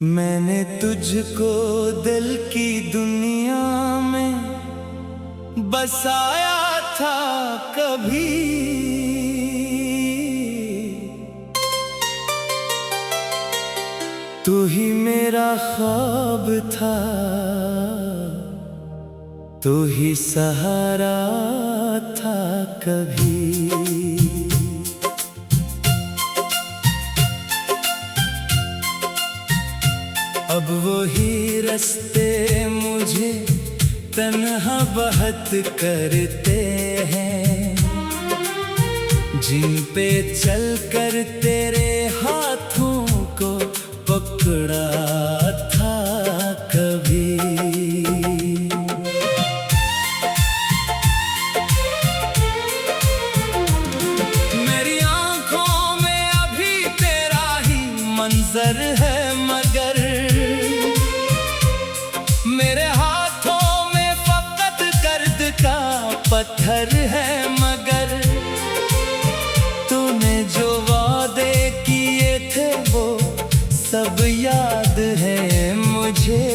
मैंने तुझको दिल की दुनिया में बसाया था कभी, तू ही मेरा ख्वाब था, तू ही सहारा था कभी। अब वही रास्ते मुझे तन्हा बहत करते हैं, जिन पे चलकर तेरे हाथों को पकड़ा था कभी। मेरी आंखों में अभी तेरा ही मंजर है, मगर मेरे हाथों में फकत कर्द का पत्थर है। मगर तूने जो वादे किए थे वो सब याद है मुझे।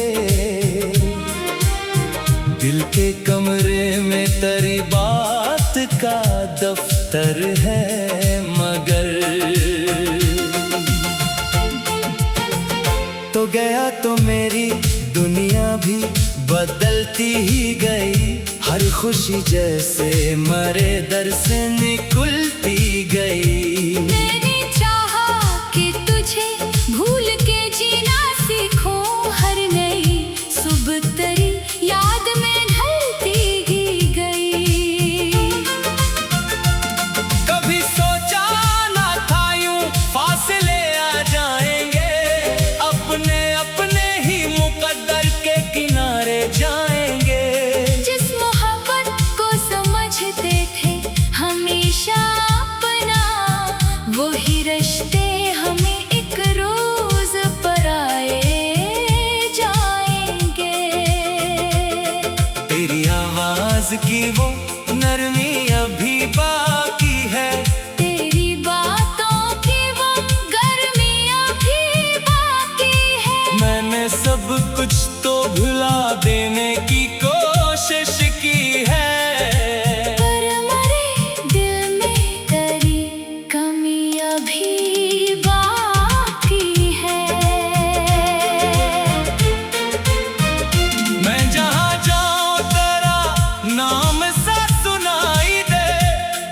दिल के कमरे में तेरी बात का दफ्तर है, मगर तो गया तो मेरी दुनिया भी बदलती ही गई। हर खुशी जैसे मरे दर से निकलती गई। मैंने चाहा कि तुझे भूल के जीना सीखूं, हर नई सुबह तेरी याद में ढलती ही गई। कभी सोचा ना था यूं फासले आ जाएंगे, अपने अपने ही मुकद्दर के किनारे जाएंगे। जिस मोहब्बत को समझते थे हमेशा अपना, वही रिश्ते हमें एक रोज पराए जाएंगे। तेरी आवाज की वो नरमी अभी बाकी है, तेरी बातों की वो गर्मी अभी बाकी है। मैंने सब कुछ तो भुला देने की कोशिश की है, पर मरे दिल में तेरी कमी अभी बाकी है। मैं जहाँ जाऊँ तेरा नाम सा सुनाई दे,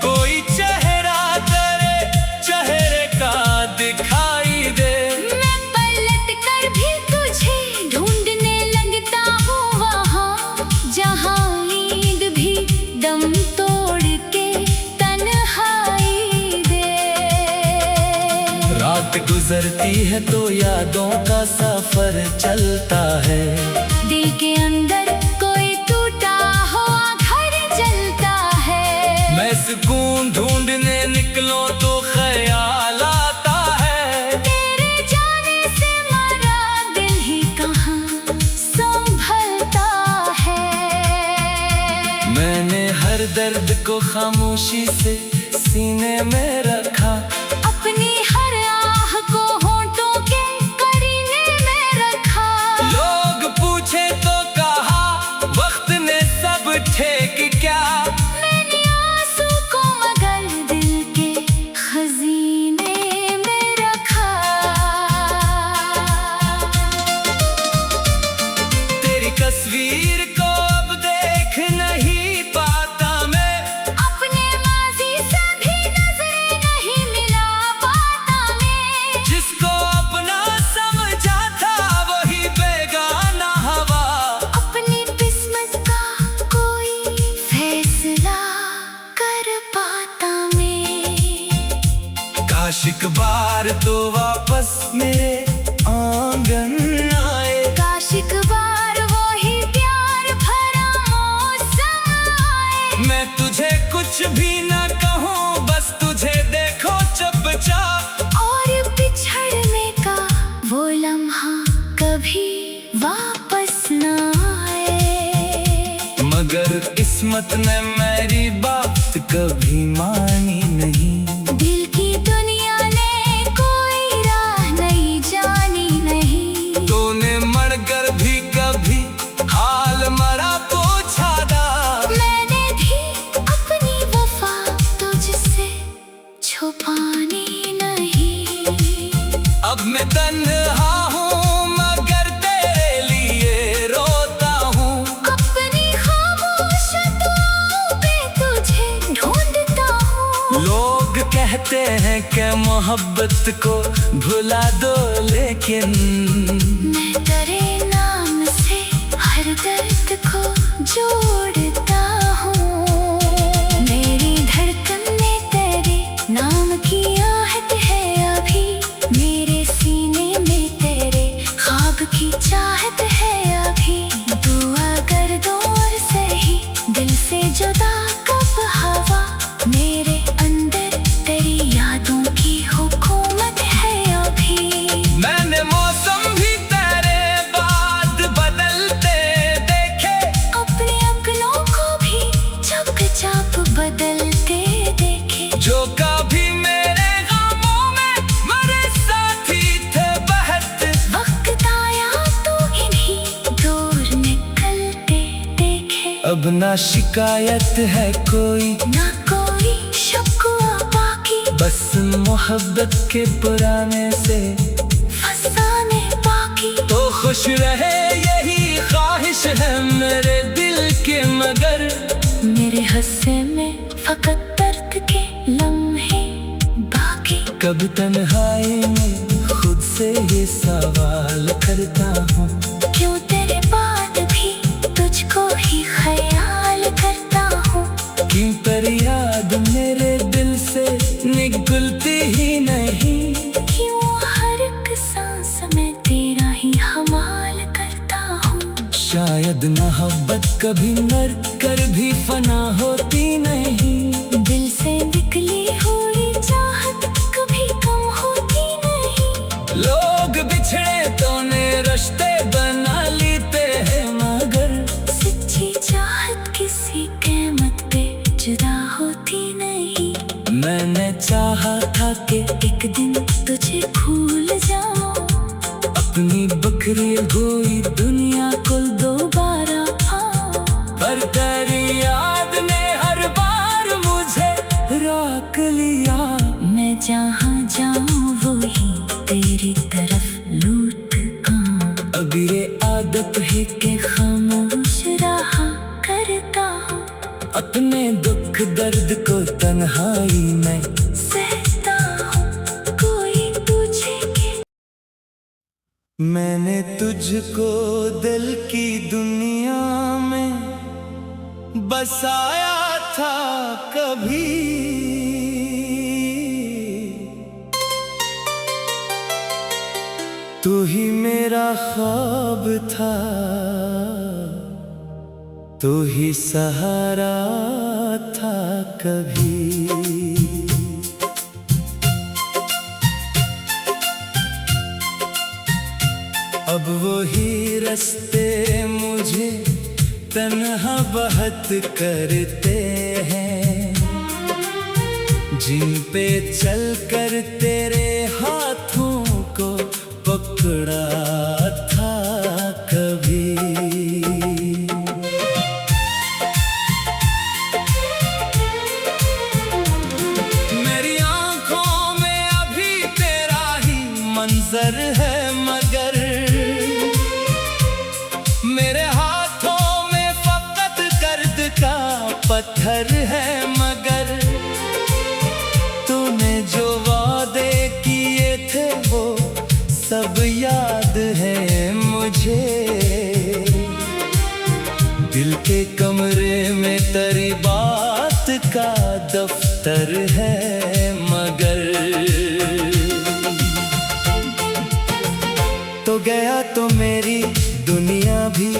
कोई चेहरा तेरे चेहरे का दिखाई दे। मैं पलट कर भी तुझे ढूंढने लगता हूँ वहाँ, जहाँ नींद भी दम तोड़ के तन्हाई दे। रात गुजरती है तो यादों का सफर चलता है, दिल के अंदर कोई टूटा हुआ घर जलता है। मैं सुकून ढूंढने निकलूं तो ख्याल आता है। तेरे जाने से मेरा दिल ही कहाँ संभलता है। मैंने हर दर्द को खामोशी से सीने में रखा, अपनी हर आह को होंठों के करीने में रखा। लोग पूछे तो कहा वक्त ने सब ठीक क्या। मैंने आंसू को मगर दिल के खजीने में रखा। तेरी तस्वीर को अब देख नहीं पाता मैं, अपने माजी से भी नजरें नहीं मिला पाता मैं। जिसको अपना समझा था वही बेगाना हवा। अपनी किस्मत का कोई फैसला कर पाता मैं। काश एक बार तो वापस मेरे आंगन आए, काश एक बार वो ही प्यार भरा मौसम आए। मैं तुझे कुछ भी ना कहूँ, बस तुझे देखो चुपचाप। और बिछड़ने का वो लम्हा कभी वापस ना आए। मगर किस्मत ने मेरी बात कभी मानी नहीं। दिल की दुनिया ने कोई राह नहीं जानी नहीं। अब मैं तन्हा हूँ मगर तेरे लिए रोता हूँ। अपनी खामोश दुआओं में तुझे ढूंढता हूँ। लोग कहते हैं कि मोहब्बत को भुला दो, लेकिन मैं तेरे नाम से हर दर्द को जोड़ता हूँ। मेरी धड़कन में तेरे नाम की आहट है अभी। मेरे सीने में तेरे ख्वाब की चाहत है अभी। दुआ कर दो और सही दिल से जुदा कब हवा। मेरे अंदर तेरी यादों की हुकूमत है अभी। मैंने मौसम भी तेरे बाद बदलते देखे। अपने अपनों को भी चुपचाप बदलते देखे। जो कभी मेरे गमों में मेरे साथी थे बहत, वक्त आया तो इन्हीं दूर निकलते देखे। अब ना शिकायत है कोई, ना कोई शिकवा बाकी। बस मोहब्बत के पुराने से फसाने बाकी। तो खुश रहे यही ख्वाहिश है मेरे दिल के, मगर मेरे हिस्से में फकत दर्द के लम्हे बाकी। कब तन्हाई में खुद से ये सवाल करता हूँ, क्यों तेरे बाद भी तुझको ही ख्याल करता हूँ। क्यों पर याद मेरे दिल से निकलती ही नहीं। क्यों हर एक सांस में तेरा ही हमाल करता हूँ। शायद मोहब्बत कभी मर कर भी फना होती नहीं। दिल से निकली हुई चाहत कभी कम होती नहीं। लोग बिछड़े तो ने रिश्ते बना लेते हैं, मगर सच्ची चाहत किसी कीमत पे जुदा होती नहीं। मैंने चाहा था कि एक दिन तुझे भूल जाऊं। अपनी बकरी हुई दुनिया को दोबारा हाँ, पर तेरी याद ने हर बार मुझे रोक लिया। मैं जहाँ जाऊं वही तेरी तरफ लूट आऊं। अब ये आदत है के खामोश रहा करता हूँ। अपने दुख दर्द को तन्हाई में सहता हूँ कोई तुझे के। मैंने तुझको दिल की दुनिया में बसाया था कभी। तू ही मेरा ख्वाब था, तू ही सहारा था कभी। अब वही रास्ते मुझे तन्हा बहत करते हैं, जिन पे चलकर तेरे हाथों को पकड़ा था कभी। मेरी आंखों में अभी तेरा ही मंजर है, मगर मेरे हाथों में फकत गर्द का पत्थर है। मगर तूने जो वादे किए थे वो सब याद है मुझे। दिल के कमरे में तेरी बात का दफ्तर है, मगर तो गया तो मेरी दुनिया भी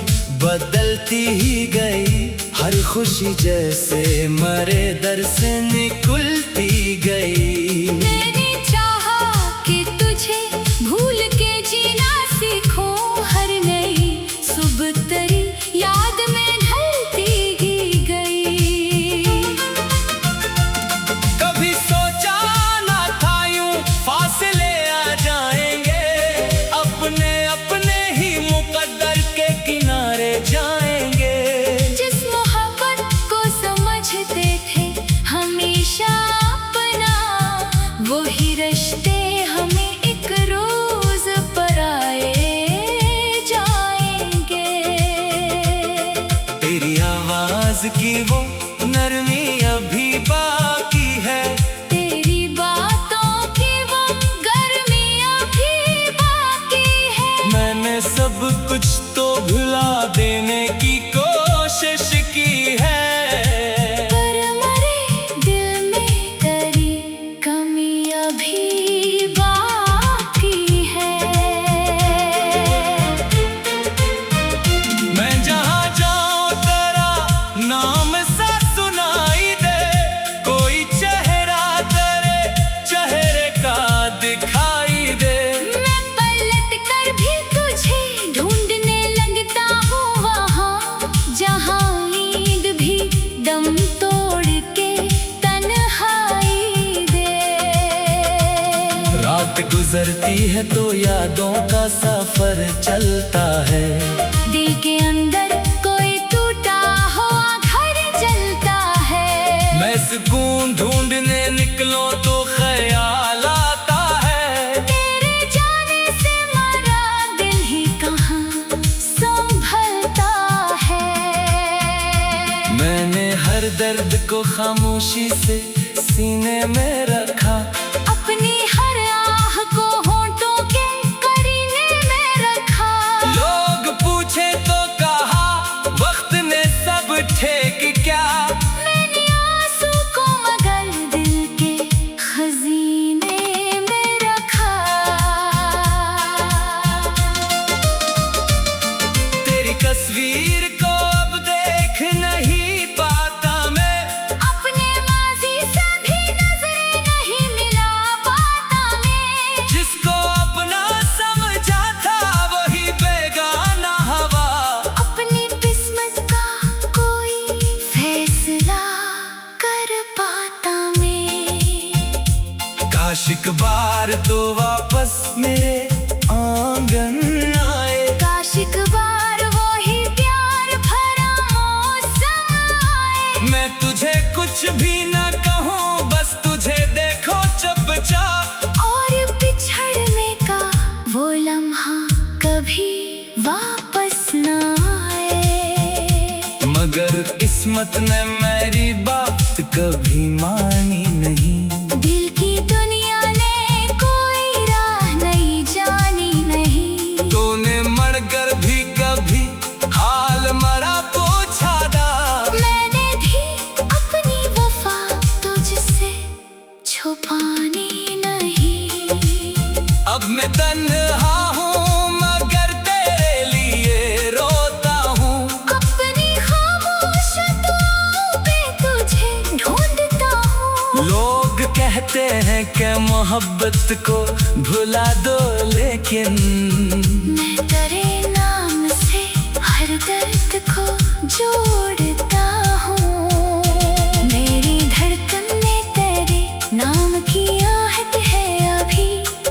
बदलती ही गई। हर खुशी जैसे मरे दर से निकलती गई। मैंने चाहा कि तुझे भूल के जीना सीखूं। हर नई सुबह तेरी याद में ढलती ही गई। कभी सोचा ना था यूं फासले आ जाएंगे, अपने अपने ही मुकद्दर के किनारे जाएंगे। जिस मोहब्बत को समझते थे हमेशा अपना, वो नरमी अभी बाकी है। तेरी बातों की वो गर्मी अभी बाकी है। मैंने सब कुछ तो भुला देने की कोशिश की है, पर मेरे दिल में तेरी कमी अभी बाकी है। मैं जहाँ जाऊँ तेरा नाम सा सुनाई दे, कोई चेहरा तेरे चेहरे का दिखाई दे। मैं पलट कर भी तुझे ढूंढने लगता हूँ वहाँ, जहाँ नींद भी दम तोड़ के तन्हाई दे। रात गुजरती है तो यादों का सफर चलता है। दिल के अंदर कोई टूटा हुआ घर जलता है। मैं सुकून ढूंढने निकलो तो ख्याल आता है। तेरे जाने से मेरा दिल ही कहाँ संभलता है। मैंने हर दर्द को खामोशी से सीने में रखा, अपनी हर आह को होंठों के करीने में रखा। लोग पूछे तो कहा वक्त ने सब ठीक क्या। मैंने आंसू को मगर दिल के खजीने में रखा। तेरी तस्वीर को अब देख नहीं पाता मैं, अपने माजी से भी नजरें नहीं मिला पाता मैं। जिसको अपना समझा था वही बेगाना हवा। अपनी किस्मत का कोई फैसला कर पाता मैं। काश एक बार तो वापस मेरे आंगन आए, काश एक बार वो ही प्यार भरा मौसम आए। मैं तुझे कुछ भी न कहूँ, बस तुझे देखो चुपचाप। और बिछड़ने का वो लम्हा कभी वापस न आए। मगर किस्मत ने मेरी बात कभी मानी नहीं। दिल की दुनिया ने कोई राह नहीं जानी नहीं। तूने मरकर भी कभी हाल मरा पूछा था। मैंने भी अपनी वफा तुझसे छुपानी नहीं। अब मैं तन्हा हूँ मगर तेरे लिए रोता हूँ। अपनी खामोश दुआओं पे तुझे ढूंढता हूँ। लोग कहते हैं कि मोहब्बत को भुला दो, लेकिन मैं तेरे नाम से हर दर्द को जोड़ता हूँ। मेरी धड़कन में तेरे नाम की आहट है अभी।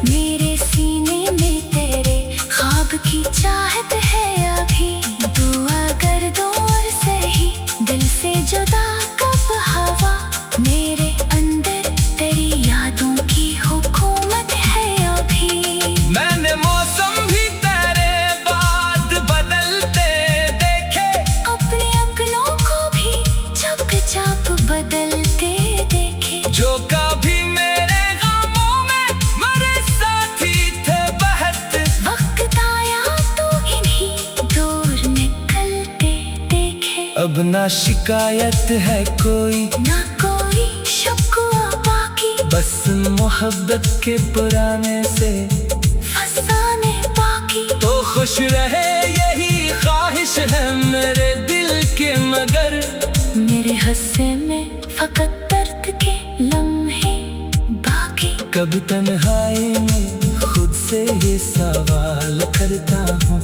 मेरे सीने में तेरे ख्वाब की चाहत है अभी। दुआ कर दो और सही दिल से जुदा कब हवा। मेरे अंदर तेरी यादों की हुकूमत है अभी। मैंने मौसम भी तेरे बाद बदलते देखे, अपने अपनों को भी चुपचाप बदलते देखे। जो कभी मेरे गमों में मेरे साथी थे बहत। वक्त आया तो इन्हीं दूर निकलते देखे। अब ना शिकायत है कोई, ना कोई शिकवा बाकी। बस मोहब्बत के पुराने से फसाने बाकी। तो खुश रहे यही ख्वाहिश है मेरे दिल के, मगर मेरे हस्से में फकत दर्द के लम्हे बाकी। कभी तन्हाई में खुद से ये सवाल करता हूँ,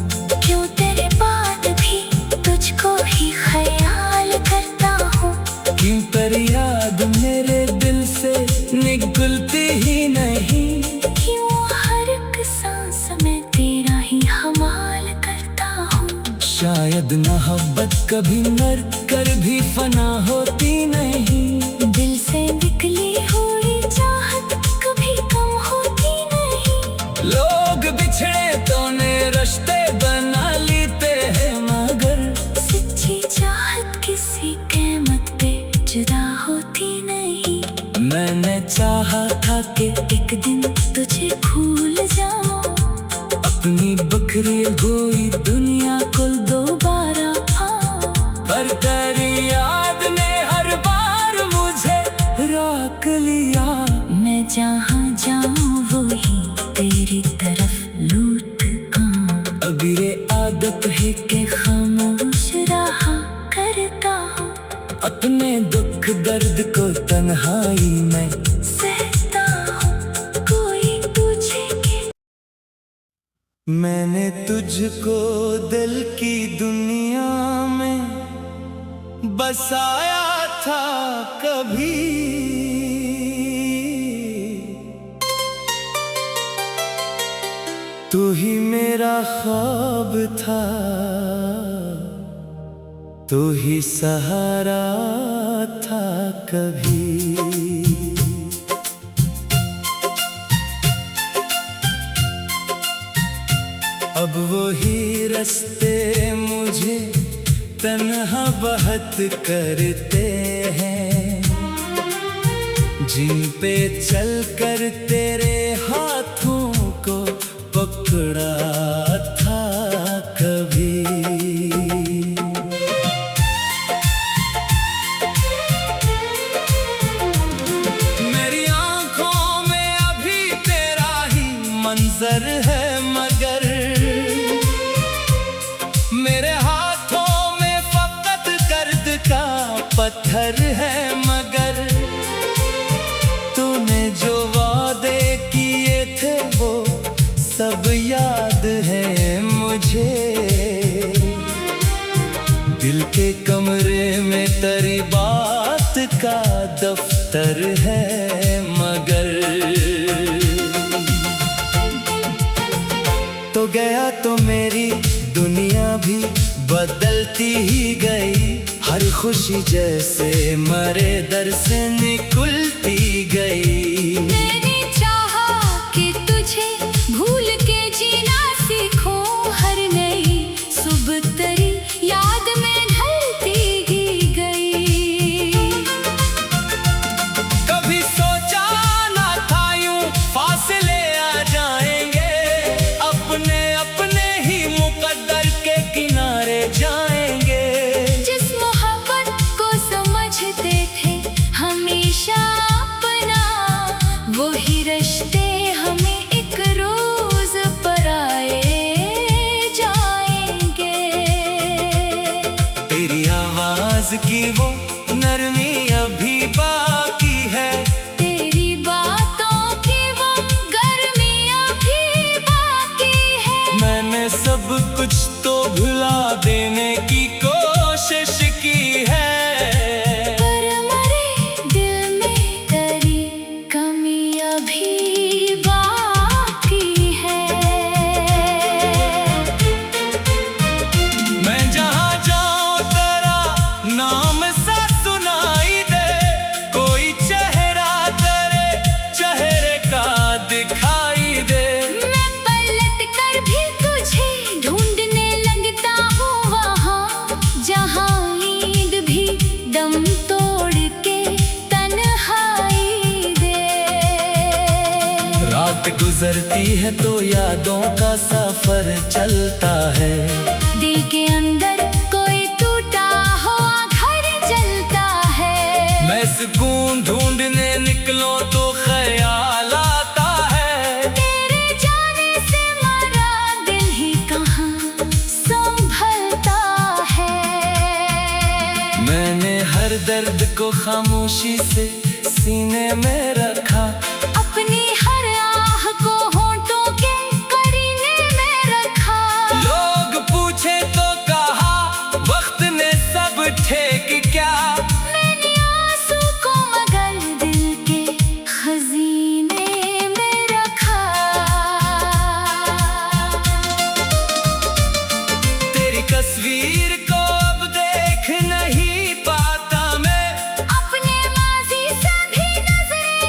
क्यों तेरे बाद भी तुझको ही ख्याल करता हूँ। क्यों पर याद मेरे दिल से निकलती ही नहीं। क्यों हर एक सांस में तेरा ही हवाल करता हूँ। शायद मोहब्बत कभी मर कर भी फना होती नहीं। दिल से निकली हुई चाहत कभी कम होती नहीं। लोग बिछड़े तो ने रिश्ते बना लेते हैं, मगर सच्ची चाहत किसी के मन मैंने चाहा था कि एक दिन तुझे भूल जाऊं, अपनी बखरी हुई दुनिया को दोबारा हाँ। पर तेरी याद ने हर बार मुझे रोक लिया। मैं जहाँ जाऊं वही तेरी तरफ लूट आऊं। अभी ये आदत है के खामोश रहा करता हूँ, अपने दुख दर्द को तन्हाई में सहता हूँ। कोई पूछे कि मैंने तुझको दिल की दुनिया में बसाया था कभी, तू ही मेरा ख्वाब था, तू ही सहारा था कभी। अब वही रास्ते मुझे तन्हा बहत करते हैं, जिन पे चलकर तेरे हाथों को पकड़ा था कभी। मेरी आंखों में अभी तेरा ही मंजर है, मगर मेरे हाथों में फकत दर्द का पत्थर है। मगर तूने जो वादे किए थे वो सब याद है मुझे। दिल के कमरे में तेरी बात का दफ्तर है, मगर तो गया तो मेरी दुनिया भी बदलती ही गई। हर खुशी जैसे मरे दर से निकलती गई। मैंने चाहा कि तुझे भूल के जीना सीखूं, हर नई सुबह तेरी याद में ढलती ही गई। कभी सोचा ना था यूं फासले आ जाएंगे, अपने अपने ही मुकद्दर के किनारे जाएंगे। जिस मोहब्बत को समझते थे हमेशा अपना, वही रिश्ते हमें एक रोज पराए जाएंगे। तेरी आवाज की वो नरमी अभी बाकी है, तेरी बातों की वो गर्मी अभी बाकी है। मैंने सब कुछ तो भुला देने की कोशिश की है। पर मरे दिल में तेरी कमी अभी बाकी है। मैं जहाँ जाऊँ तेरा नाम सा सुनाई दे, कोई चेहरा तेरे चेहरे का दिखाई दे। मैं पलट कर भी तुझे ढूंढने लगता हूँ वहाँ, जहाँ नींद भी दम तोड़ के तन्हाई दे। रात गुजरती है तो यादों का सफर चलता है, दिल के अंदर कोई टूटा हुआ घर जलता है। मैं सुकून ढूंढने निकलो तो ख्याल आता है। तेरे जाने से मेरा दिल ही कहाँ संभलता है। मैंने हर दर्द को खामोशी से सीने में रखा, अपनी हर आह को होंठों के करीने में रखा। लोग पूछे तो कहा वक्त ने सब ठीक क्या। मैंने आंसू को मगर दिल के खजीने में रखा। तेरी तस्वीर को अब देख नहीं पाता मैं, अपने माजी से भी नजरें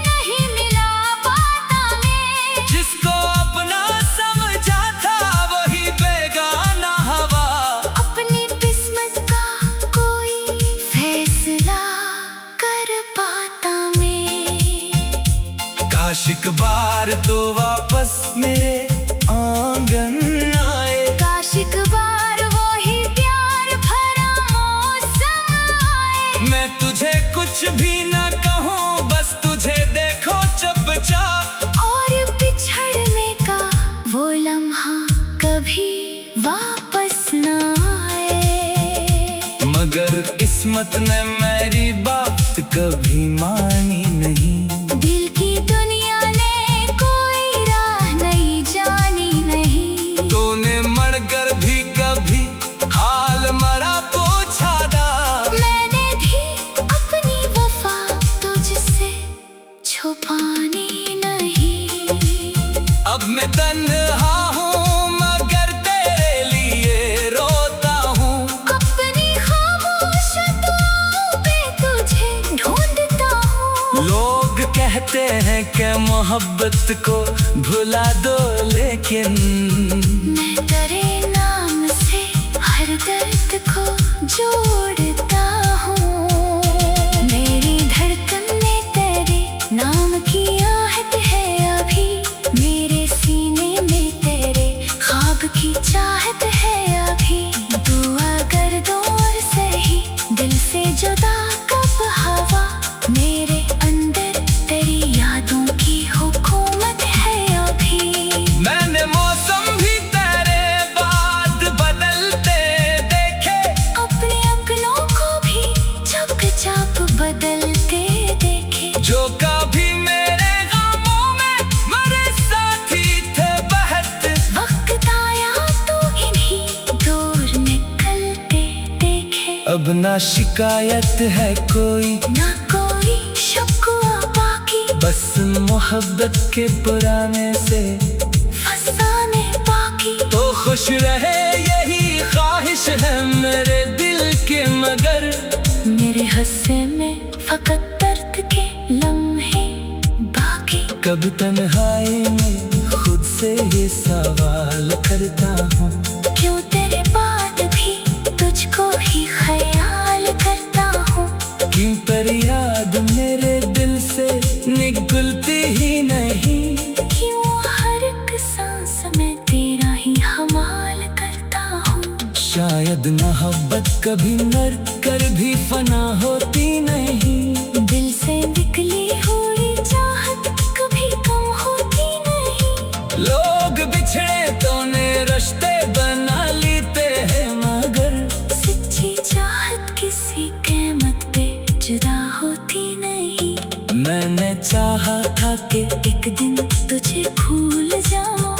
कभी वापस न आए। मगर किस्मत ने मेरी बात कभी मानी नहीं। दिल की दुनिया ने कोई राह नहीं जानी नहीं। तूने मरकर भी कभी हाल मरा पूछा ना। मैंने भी अपनी वफा तुझसे छुपानी नहीं। अब मैं तन्हा हूँ मगर तेरे लिए रोता हूँ। अपनी खामोश दुआओं पे तुझे ढूंढता हूँ। लोग कहते हैं कि मोहब्बत को भुला दो, लेकिन मैं तेरे नाम से हर दर्द को जोड़ता हूँ। मेरी धड़कन में तेरे नाम की आहट है अभी। मेरे सीने में तेरे ख्वाब की चाहत है अभी। दुआ कर दो और सही दिल से जुदा कब हवा। मेरे अंदर तेरी यादों की हुकूमत है अभी। मैंने मौसम भी तेरे बाद बदलते देखे। अपने अपनों को भी चुपचाप बदलते देखे। जो कभी मेरे गमों में मेरे साथी थे बहत। वक्त आया तो इन्हीं दूर निकलते देखे। अब ना शिकायत है कोई, ना कोई शिकवा बाकी। बस मोहब्बत के पुराने से फसाने बाकी। तो खुश रहे यही ख्वाहिश है मेरे दिल के। मगर मेरे हस्से में फकत दर्द के लम्हे बाकी। कब तन्हाई में खुद से ये सवाल करता हूँ। क्यों तेरे बाद भी तुझको ही ख्याल करता हूँ। क्यों पर याद मेरे दिल से निकलती ही नहीं। क्यों हर एक सांस में तेरा ही हमाल करता हूँ। शायद मोहब्बत कभी मर कर भी फना होती नहीं। दिल से निकली हुई चाहत कभी कम होती नहीं। लोग बिछड़े तो ने रिश्ते बना लेते हैं, मगर सच्ची चाहत किसी कीमत पे जुदा होती नहीं। मैंने चाहा था कि एक दिन तुझे भूल जाऊं।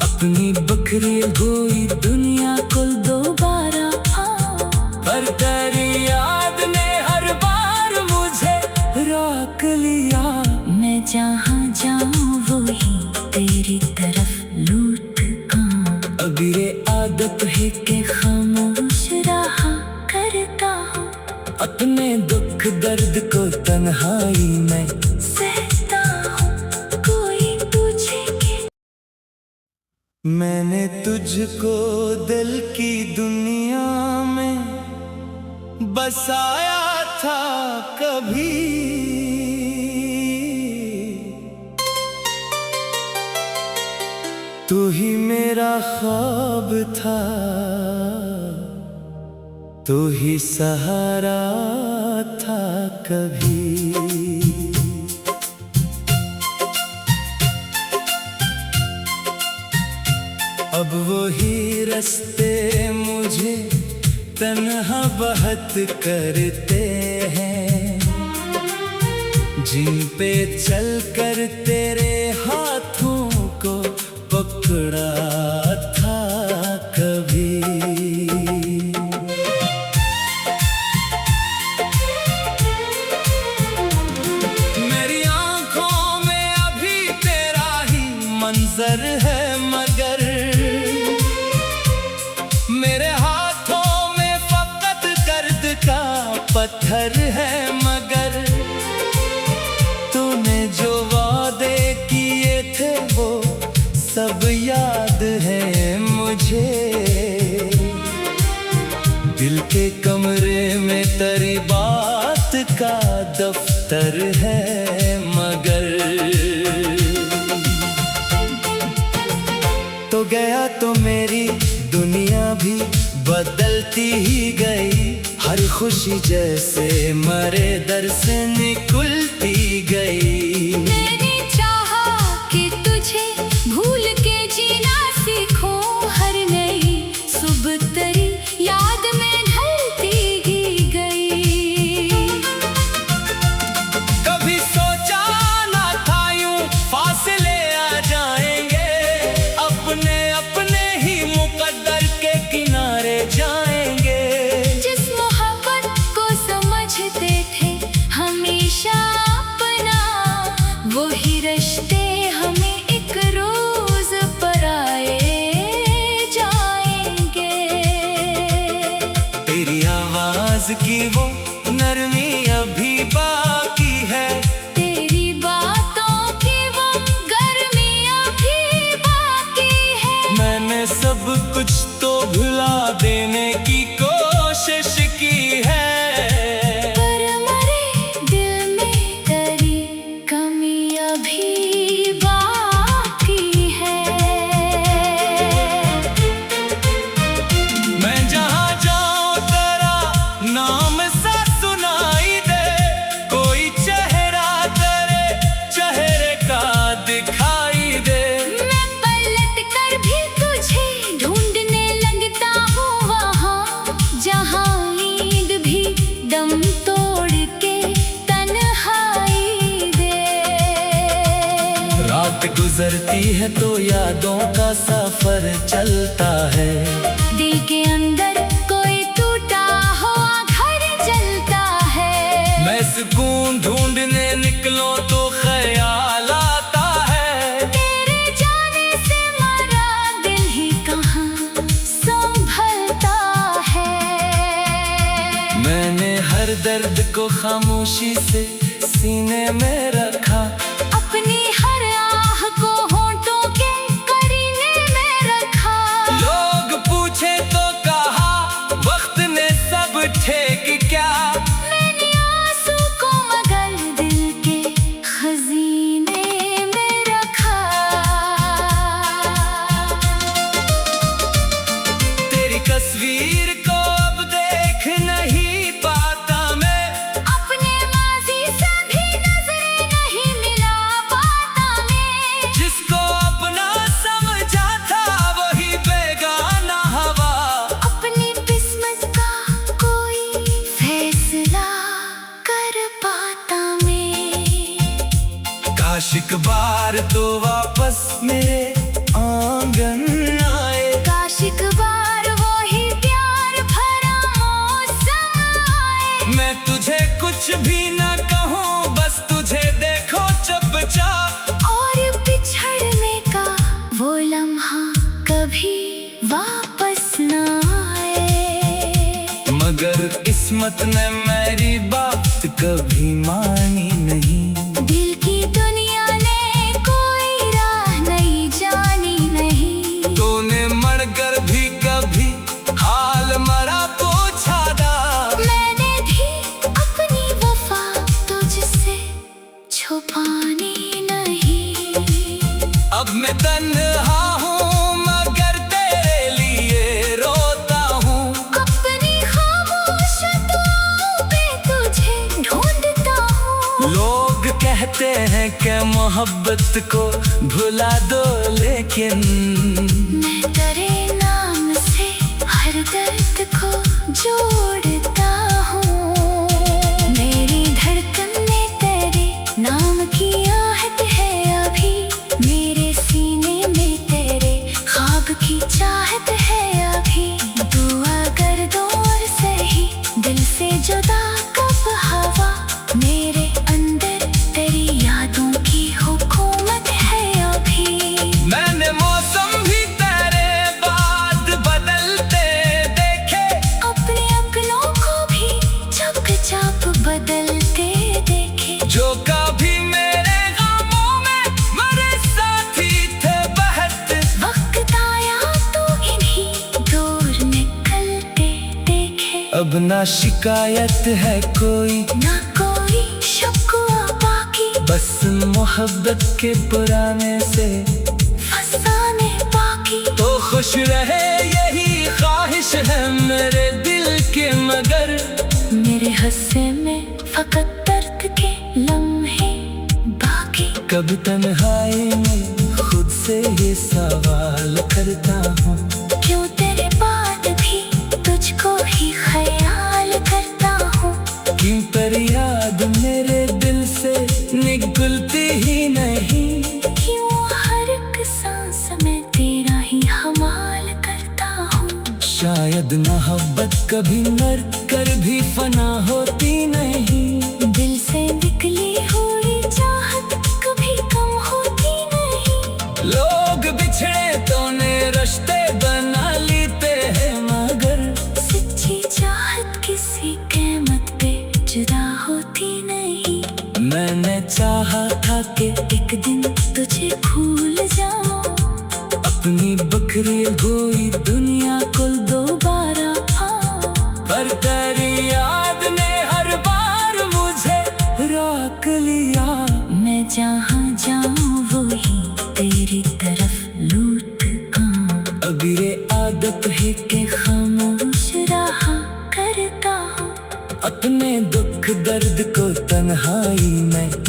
अपनी बखरी हुई दुनिया को दोबारा हाँ, पर तेरी याद ने हर बार मुझे रोक लिया। मैं जहाँ जाऊं वही तेरी तरफ लूट आऊं। अब ये आदत है के खामोश रहा करता हूँ। अपने दुख दर्द को तन्हाई में सहता हूँ कोई तुझे के। मैंने तुझको दिल की दुनिया में बसाया था कभी। तू ही मेरा ख्वाब था, तू ही सहारा था कभी। अब वही रास्ते मुझे तन्हा बहत करते हैं, जिन पे चलकर तेरे हाथों को पकड़ा था कभी। मेरी आंखों में अभी तेरा ही मंजर है, मगर मेरे हाथों में फकत कर्द का पत्थर है। मगर तूने जो वादे किए थे वो सब याद है मुझे। दिल के कमरे में तेरी बात का दफ्तर है, मगर तो गया तो मेरी दुनिया भी बदलती ही गई। हर खुशी जैसे मरे दर से निकलती गई। मैंने चाहा कि तुझे भूल के जीना सीखूं। की वो नरमी अभी बाकी है। तेरी बातों की वो गर्मी अभी बाकी है। मैंने सब कुछ तो भुला देने की कोशिश की है, पर मरे दिल में तेरी कमी अभी बाकी है। मैं जहाँ जाऊँ तेरा नाम सा सुनाई दे, कोई चेहरा तेरे चेहरे का दिखाई दे। मैं पलट कर भी तुझे ढूंढने लगता हूँ वहाँ, जहाँ नींद भी दम तोड़ के तन्हाई दे। रात गुजरती है तो यादों का सफर चलता है। दिल के अंदर कोई टूटा हुआ घर जलता है। मैं सुकून ढूंढने निकलूं तो ख्याल आता है, तेरे जाने से मरा दिल ही कहाँ संभलता है। मैंने हर दर्द को खामोशी से सीने में रखा, अपनी हर आह को होंठों के करीने में रखा। लोग पूछे तो कहा वक्त ने सब ठीक क्या। मैंने आंसू को मगर दिल के खजीने में रखा। तेरी तस्वीर को अब देख नहीं पाता मैं, अपने माजी से भी नजरें नहीं मिला पाता मैं। जिसको अपना समझा था वही बेगाना हवा। अपनी किस्मत का कोई फैसला कर पाता मैं। काश एक बार तो वापस मेरे आंगन आए, काश एक बार वो ही प्यार भरा मौसम आए। मैं तुझे कुछ भी ना कहूँ, बस तुझे देखो चुपचाप। और बिछड़ने का वो लम्हा कभी वापस ना आए। मगर किस्मत ने मेरी बात कभी मानी नहीं। दिल की दुनिया ने कोई राह नहीं जानी नहीं। तूने मरकर भी कभी हाल मरा पूछा था, मैंने भी अपनी वफा तुझसे छुपानी नहीं। अब मैं तन्हा हूँ मगर तेरे लिए रोता हूँ। अपनी खामोश दुआओं पे तुझे ढूंढता हूँ। लोग कहते हैं कि मोहब्बत को भुला दो, लेकिन मैं तेरे नाम से हर दर्द को जोड़ता हूँ। मेरी धड़कन में तेरे नाम की आहट है अभी। मेरे सीने में तेरे ख्वाब की चाहत है अभी। दुआ कर दो और सही दिल से जुदा कब हवा। मेरे अंदर तेरी यादों की हुकूमत है अभी। मैंने मौसम भी तेरे बाद बदलते देखे, अपने अपनों को भी चुपचाप बदलते देखे। जो कभी मेरे गमों में मेरे साथी थे बहत। वक्त आया तो इन्हीं दूर निकलते देखे। अब ना शिकायत है कोई, ना कोई शिकवा बाकी। बस मोहब्बत के पुराने से फसाने बाकी। तो खुश रहे यही ख्वाहिश है मेरे दिल के, मगर मेरे हस्से में फकत दर्द के लम्हे बाकी। कभी तन्हाई में खुद से ये सवाल करता हूँ, क्यों तेरे बाद भी तुझको ही ख्याल करता हूँ। क्यों पर याद मेरे दिल से निकलती ही नहीं। क्यों हर एक सांस में तेरा ही हवाल करता हूँ। शायद मोहब्बत कभी मर कर भी फना होती नहीं। दिल से निकली हुई चाहत कभी कम होती नहीं। लोग बिछड़े तो ने रिश्ते बना लेते हैं, मगर सच्ची चाहत किसी के के एक दिन तुझे भूल जाऊं, अपनी बकरी हुई दुनिया को दोबारा पाऊं। पर तेरी याद ने हर बार मुझे रोक लिया। मैं जहाँ जाऊं वही तेरी तरफ लूट आऊं। अब ये आदत है के खामोश रहा करता हूँ, अपने दुख दर्द को तन्हाई में